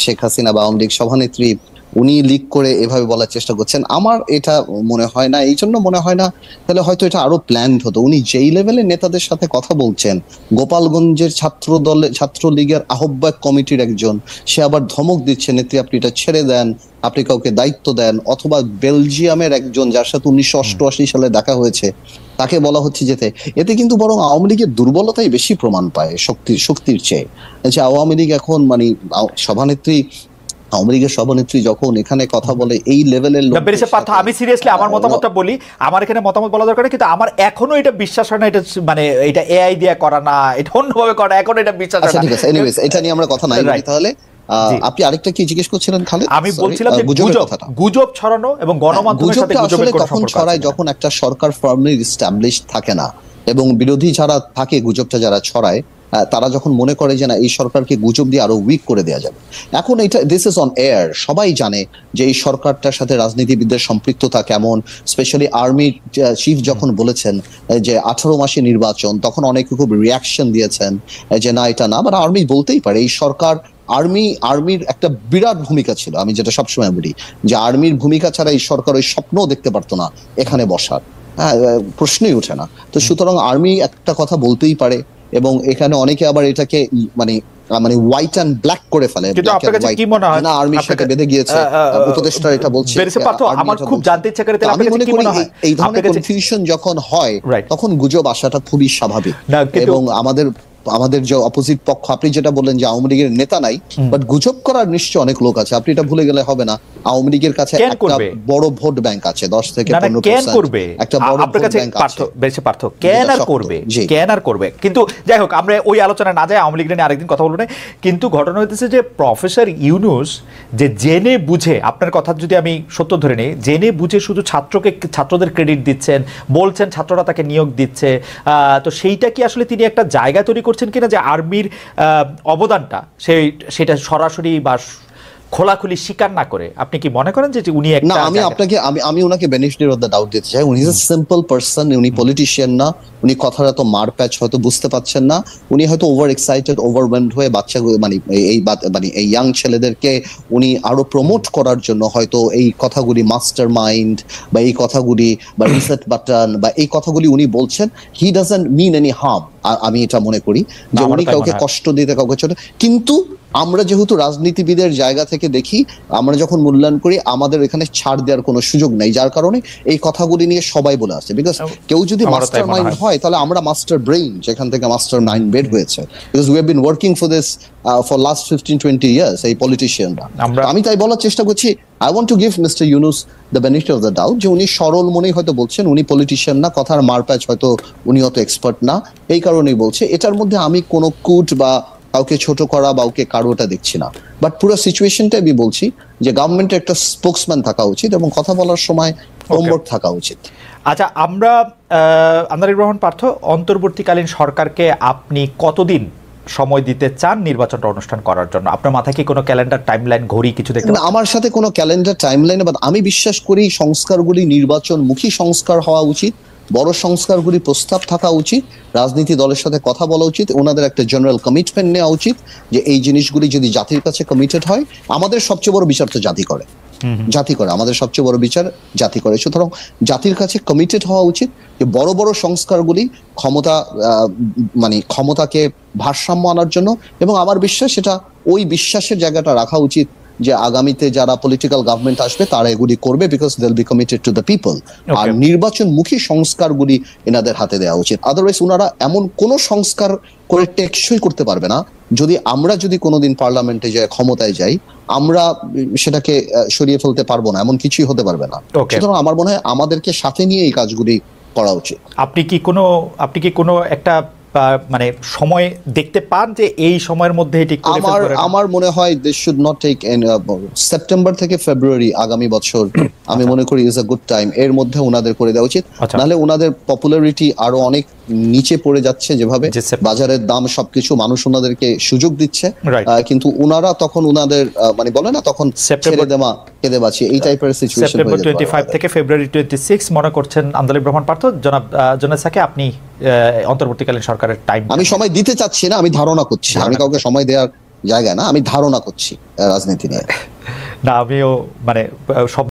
শেখ হাসিনা বা আওয়ামী লীগ সভানেত্রী উনি লিক করে এভাবে বলার চেষ্টা করছেন, আমার এটা মনে হয় না। এই জন্য মনে হয় না, তাহলে হয়তো এটা আরো প্ল্যান্ড হতো। উনি যেই লেভেলের নেতাদের সাথে কথা বলছেন, গোপালগঞ্জের ছাত্রলীগের আহ্বায়ক কমিটির একজন, সে আবার ধমক দিচ্ছে, নেত্রী আপনি এটা ছেড়ে দেন, আপনি কাউকে দায়িত্ব দেন। অথবা বেলজিয়ামের একজন যার সাথে 1988 সালে দেখা হয়েছে, তাকে বলা হচ্ছে যেতে। এতে কিন্তু বরং আওয়ামী লীগের দুর্বলতাই বেশি প্রমাণ পায় শক্তির চেয়ে। যে আওয়ামী লীগ এখন মানে আওয়ামী লীগের সভানেত্রী যখন এখানে কথা বলে এই লেভেলের লোক, আমি সিরিয়াসলি আমার মতামতটা বলি, আমার এখানে মতামত বলা দরকার, কিন্তু আমার এখনো এটা বিশ্বাস হয় না এটা মানে এটা এআই দিয়ে করা না, এটা অন্যভাবে করা, এখন এটা বিশ্বাস হয় না। ঠিক আছে, এনিওয়েজ এটা নিয়ে আমরা কথা নাই। তাহলে আপনি আরেকটা কি জিজ্ঞেস করছিলেন খালেদ? আমি বলছিলাম যে গুজব ছড়ানো এবং গণমাধ্যমের সাথে গুজবের কোন সম্পর্ক ছড়ায় যখন একটা সরকার ফার্মলি এস্টাবলিশ থাকে না, এবং বিরোধী যারা থাকে গুজবটা যারা ছড়ায় তারা যখন মনে করে যে না এই সরকারকে গুজব দিয়ে আরো উইক করে দেওয়া যাবে। এখন এটা দিস ইজ অন এয়ার, সবাই জানে যে এই সরকারটার সাথে রাজনীতিবিদদের সম্পৃক্ততা কেমন। স্পেশালি আর্মি চিফ যখন বলেছেন যে 18 মাসে নির্বাচন, তখন অনেকে খুব রিয়াকশন দিয়েছেন যে না এটা না, বাট আর্মি বলতেই পারে এই সরকার আর্মির একটা বিরাট ভূমিকা ছিল। আমি যেটা সবসময় বলি যে আর্মির ভূমিকা ছাড়া এই সরকার ওই স্বপ্নও দেখতে পারতো না এখানে বসার, প্রশ্নই ওঠে না। তো সুতরাং আর্মি একটা কথা বলতেই পারে, এবং এখানে অনেকে আবার এটাকে মানে হোয়াইট অ্যান্ড ব্ল্যাক করে ফেলে। কিন্তু আপনার কাছে কি মনে হয় না আর্মির সাথে বেঁধে গিয়েছে, উপদেষ্টা এটা বলছে। আমার খুব জানতে ইচ্ছা করে, আমি মনে করি এই ধরনের কনফিউশন যখন হয় তখন গুজব আসাটা খুবই স্বাভাবিক। এবং আমাদের যে অপোজিট পক্ষ, আপনি যেটা বললেন যে আওয়ামী লীগের নেতা নাই, বাট গুজব করার নিশ্চয় অনেক লোক আছে। আপনি এটা ভুলে গেলে হবে না, আওয়ামী লীগের কাছে একটা বড় ভোট ব্যাংক আছে, 10 থেকে 15%। একটা বড় ভোট ব্যাংক আছে, কেন আর করবে। কিন্তু যাই হোক, আমরা ওই আলোচনা না যাই, আওয়ামী লীগ নিয়ে আরেকদিন কথা বলবো না। কিন্তু ঘটনা হইতেছে যে প্রফেসর ইউনূস যে জেনে বুঝে, আপনার কথা যদি আমি সত্য ধরে নিই, জেনে বুঝে শুধু ছাত্রদের ক্রেডিট দিচ্ছেন, বলছেন ছাত্ররা তাকে নিয়োগ দিচ্ছে, তো সেইটা কি আসলে তিনি একটা জায়গা তৈরি করছেন কিনা যে আর্মির অবদানটা সেটা সরাসরি বা খোলাখুলি স্বীকার না করে? আপনি কি মনে করেন যে উনি একটা, আমি ওনাকে বেনিফিট অফ দ্য ডাউট দিতে চাই। উনি ইজ আ সিম্পল পারসন, উনি পলিটিশিয়ান না। উনি কথাটা তো মার প্যাচ হয়তো বুঝতে পারছেন না। উনি হয়তো ওভার এক্সাইটেড, ওভারওয়েলড হয়ে বাচ্চাগুলো মানে এই ইয়াং ছেলেদেরকে উনি আরো প্রমোট করার জন্য হয়তো এই কথাগুলি মাস্টার মাইন্ড বা এই কথাগুলি বা রিসেট বাটন বা এই কথাগুলি উনি বলছেন। He doesn't mean any harm, আমি এটা মনে করি যে উনি কাউকে কষ্ট দিতে, কাউকে ছোট। কিন্তু আমরা যেহেতু রাজনীতিবিদের জায়গা থেকে দেখি, আমরা যখন মূল্যায়ন করি, আমাদের এখানে ছাড় দেওয়ার কোনো সুযোগ নেই, যার কারণে এই কথাগুলি নিয়ে সবাই বলে আসছে। বিকজ কেউ যদি মাস্টার মাইন্ড হয়, তাহলে আমরা মাস্টার ব্রেইন, যেখান থেকে মাস্টার মাইন্ড বের হয়েছে। Because we have been working for this for last 15-20 years, এই পলিটিশিয়ানরা। আমি তাই বলার চেষ্টা করছি, I want to give mister Yunus the benefit of the doubt, যে উনি সরল মনেই হয়তো বলছেন, উনি পলিটিশিয়ান না, কথার মারপ্যাচ হয়তো উনি অত এক্সপার্ট না, এই কারণেই বলছে। এটার মধ্যে আমি কোনো কুট বা কাউকে ছোট করা বা কারোটা দেখছি না। বাট পুরো সিচুয়েশনটা আমি বলছি যে গভর্নমেন্টের একটা স্পোকসম্যান থাকা উচিত এবং কথা বলার সময় হোমওয়ার্ক থাকা উচিত। আচ্ছা, আমরা আন্দালিব রহমান পার্থ, অন্তর্বর্তীকালীন সরকারকে আপনি কতদিন সময় দিতে চান নির্বাচনটা অনুষ্ঠান করার জন্য? আপনার মাথায় কি কোনো ক্যালেন্ডার, টাইমলাইন, ঘড়ি কিছু দেখতে? আমার সাথে কোনো ক্যালেন্ডার, টাইমলাইন, বাট আমি বিশ্বাস করি সংস্কারগুলি নির্বাচনমুখী সংস্কার হওয়া উচিত, বড় সংস্কারগুলি প্রস্তাব থাকা উচিত, রাজনীতি দলের সাথে কথা বলা উচিত, ওনাদের একটা জেনারেল কমিটমেন্ট নেওয়া উচিত যে এই জিনিসগুলি যদি জাতির কাছে কমিটেড হয়। আমাদের সবচেয়ে বড় বিচার তো জাতি করে, আমাদের সবচেয়ে বড় বিচার জাতি করে। সুতরাং জাতির কাছে কমিটেড হওয়া উচিত যে বড় বড় সংস্কারগুলি ক্ষমতাকে ভারসাম্য আনার জন্য। এবং আমার বিশ্বাস সেটা ওই বিশ্বাসের জায়গাটা রাখা উচিত যে আগামীতে যারা পলিটিক্যাল গভর্নমেন্ট আসবে তারা এগুলি করবে, because they will be committed to the people. আর নির্বাচনমুখী সংস্কারগুলি এনাদের হাতে দেওয়া উচিত। আদারওয়াইজ ওনারা এমন কোন সংস্কার করে টেকসই করতে পারবে না। আমরা যদি কোনোদিন পার্লামেন্টে যাই, ক্ষমতায় যাই, আমরা সেটাকে সরিয়ে ফেলতে পারবো না, এমন কিছুই হতে পারবে না। সুতরাং আমার মনে হয় আমাদেরকে সাথে নিয়ে এই কাজগুলি করা উচিত। আপনি কি কোনো একটা মানে সময় দেখতে পান যে এই সময়ের মধ্যে এটি করে ফেলতে পারে? আমার মনে হয় this should not take September থেকে ফেব্রুয়ারি আগামী বছর, আমি মনে করি ইজ আ গুড টাইম। এর মধ্যে ওনাদের করে দেওয়া উচিত, নাহলে ওনাদের পপুলারিটি আরো অনেক নিচে পড়ে যাচ্ছে। যেভাবে বাজারের দাম, সবকিছু, মানুষ ওনাদেরকে সুযোগ দিচ্ছে, কিন্তু ওনারা তখন ওনাদের মানে বলে না তখন কেঁদে বাঁচি, এই টাইপের সিচুয়েশন। সেপ্টেম্বর 25 থেকে ফেব্রুয়ারি 26 মনে করছেন আন্দালিব রহমান পার্থ। জনাব জোনেসাকে আপনি অন্তর্বর্তীকালীন সরকারের টাইম? আমি সময় দিতে চাচ্ছি না, আমি ধারণা করছি, আমি কাউকে সময় দেওয়ার জায়গায় না, আমি ধারণা করছি রাজনীতি নিয়ে। না, আমিও মানে সব